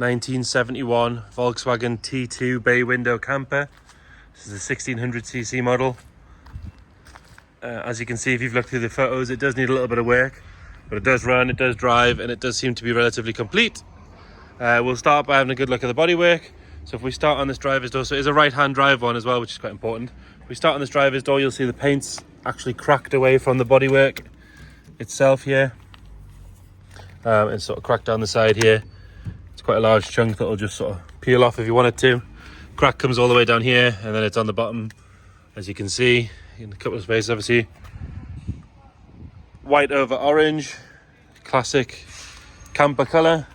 1971 Volkswagen T2 bay window camper. This is a 1600cc model. As you can see, if you've looked through the photos, it does need a little bit of work, but it does run, it does drive, and it does seem to be relatively complete. We'll start by having a good look at the bodywork. So if we start on this driver's door, so it is a right-hand drive one as well, which is quite important. If we start on this driver's door, you'll see the paint's actually cracked away from the bodywork itself here. It's sort of cracked down the side here. It's quite a large chunk that will just sort of peel off if you wanted to. Crack comes all the way down here, and then it's on the bottom, as you can see, in a couple of spaces, obviously. White over orange, classic camper colour.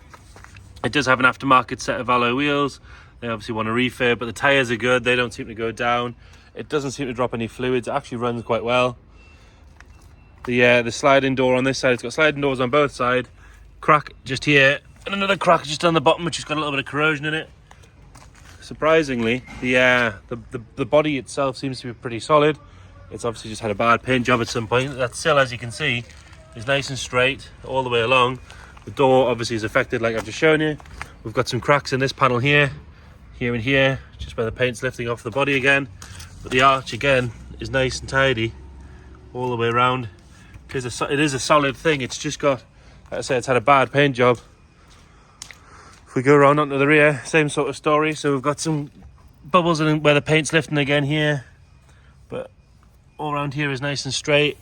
It does have an aftermarket set of alloy wheels. They obviously want a refurb, but the tyres are good. They don't seem to go down. It doesn't seem to drop any fluids. It actually runs quite well. The sliding door on this side, it's got sliding doors on both sides. Crack just here, and another crack just on the bottom, which has got a little bit of corrosion in it. Surprisingly, the body itself seems to be pretty solid. It's obviously just had a bad paint job at some point. That sill, as you can see, is nice and straight all the way along. The door obviously is affected, like I've just shown you. We've got some cracks in this panel here and here, just where the paint's lifting off the body again. But the arch again is nice and tidy all the way around, because it is a solid thing. It's just got, like I say, it's had a bad paint job. If we go around onto the rear, same sort of story. So we've got some bubbles in where the paint's lifting again here, but all around here is nice and straight.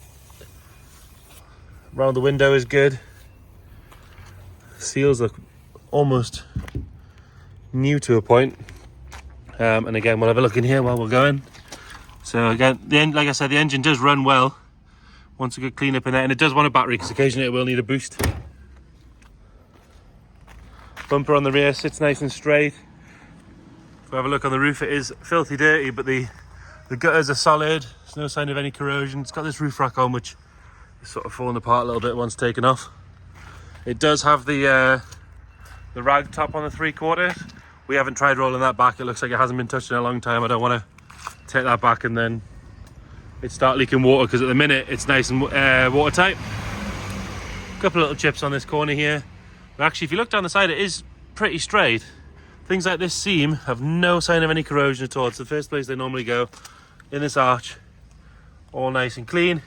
Around the window is good. Seals look almost new to a point. And again, we'll have a look in here while we're going. So again, like I said, the engine does run well. Wants a good clean up in there, and it does want a battery because occasionally it will need a boost. Bumper on the rear sits nice and straight. If we have a look on the roof, it is filthy dirty, but the gutters are solid. There's no sign of any corrosion. It's got this roof rack on, which is sort of falling apart a little bit once taken off. It does have the rag top on the 3/4. We haven't tried rolling that back. It looks like it hasn't been touched in a long time. I don't want to take that back and then it start leaking water, because at the minute it's nice and watertight. A couple of little chips on this corner here. But actually, if you look down the side, it is pretty straight. Things like this seam have no sign of any corrosion at all. It's the first place they normally go, in this arch. All nice and clean.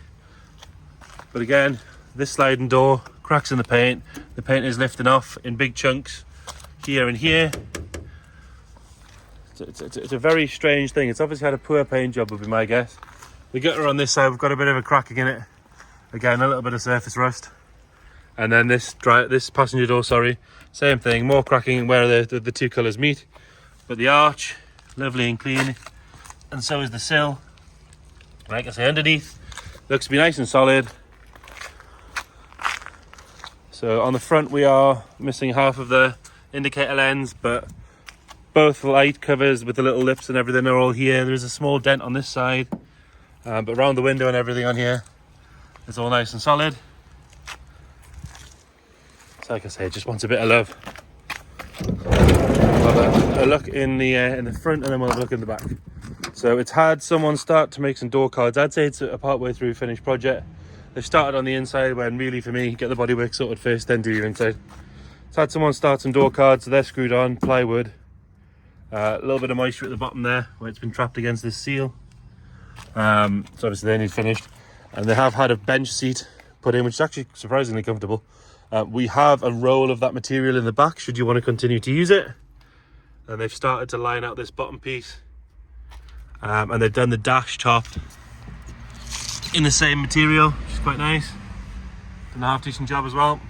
But again, this sliding door, cracks in the paint. The paint is lifting off in big chunks here and here. It's a very strange thing. It's obviously had a poor paint job, would be my guess. The gutter on this side, we've got a bit of a cracking in it. Again, a little bit of surface rust. And then this passenger door, same thing, more cracking where the two colours meet. But the arch, lovely and clean, and so is the sill. Like I say, underneath, looks to be nice and solid. So on the front, we are missing half of the indicator lens, but both light covers with the little lips and everything are all here. There is a small dent on this side, but around the window and everything on here, it's all nice and solid. Like I say, it just wants a bit of love. We'll have a look in the front, and then we'll have a look in the back. So it's had someone start to make some door cards. I'd say it's a part way through finished project. They've started on the inside, when really for me, get the bodywork sorted first, then do your inside. It's had someone start some door cards, so they're screwed on, plywood. A little bit of moisture at the bottom there, where it's been trapped against this seal. So obviously they need finished. And they have had a bench seat put in, which is actually surprisingly comfortable. We have a roll of that material in the back, should you want to continue to use it. And they've started to line out this bottom piece. And they've done the dash top in the same material, which is quite nice. Done a half decent job as well.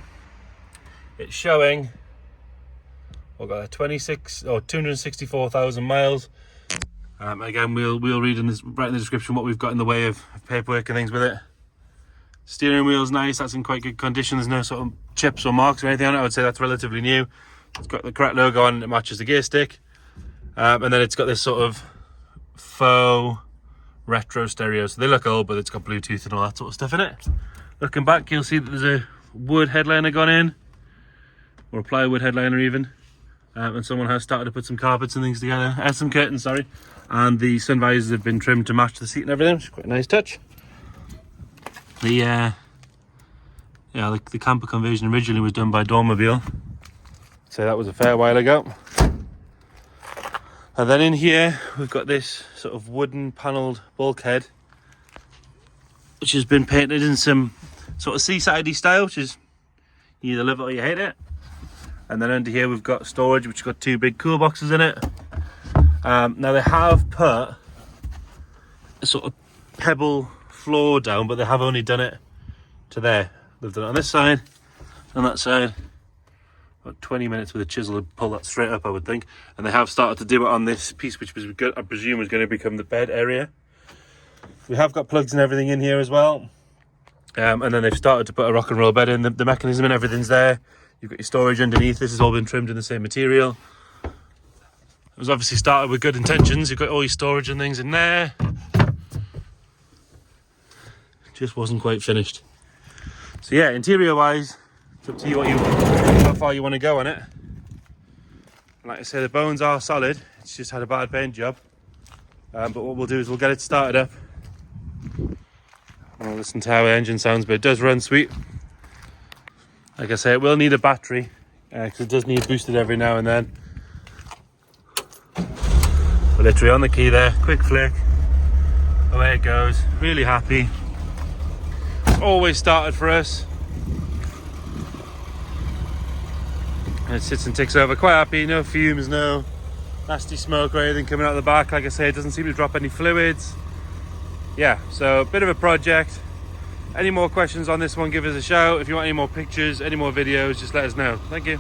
It's showing, we've got 264,000 miles. Again, we'll read right in the description what we've got in the way of paperwork and things with it. Steering wheel's nice, that's in quite good condition. There's no sort of chips or marks or anything on it. I would say that's relatively new. It's got the correct logo on, it matches the gear stick. And then it's got this sort of faux retro stereo. So they look old, but it's got Bluetooth and all that sort of stuff in it. Looking back, you'll see that there's a wood headliner gone in, or a plywood headliner even. And someone has started to put some carpets and things together, some curtains, sorry. And the sun visors have been trimmed to match the seat and everything, which is quite a nice touch. The camper conversion originally was done by Dormobile. So that was a fair while ago. And then in here, we've got this sort of wooden panelled bulkhead, which has been painted in some sort of seaside-y style, which is, you either love it or you hate it. And then under here, we've got storage, which has got 2 big cool boxes in it. Now they have put a sort of pebble floor down, but they have only done it to there. They've done it on this side and that side. About 20 minutes with a chisel to pull that straight up, I would think. And they have started to do it on this piece, which was good, I presume was going to become the bed area. We have got plugs and everything in here as well. And then they've started to put a rock and roll bed in. The mechanism and everything's there. You've got your storage underneath. This has all been trimmed in the same material. It was obviously started with good intentions. You've got all your storage and things in there. Just wasn't quite finished. So yeah, interior wise, it's up to you how far you want to go on it. Like I say, the bones are solid. It's just had a bad paint job. But what we'll do is we'll get it started up. I'll listen to how the engine sounds, but it does run sweet. Like I say, it will need a battery because it does need boosted every now and then. We're literally on the key there, quick flick, away it goes. Really happy. It's always started for us. And it sits and ticks over quite happy, no fumes, no nasty smoke or anything coming out the back. Like I say, it doesn't seem to drop any fluids. Yeah, so a bit of a project. Any more questions on this one, give us a shout. If you want any more pictures, any more videos, just let us know. Thank you.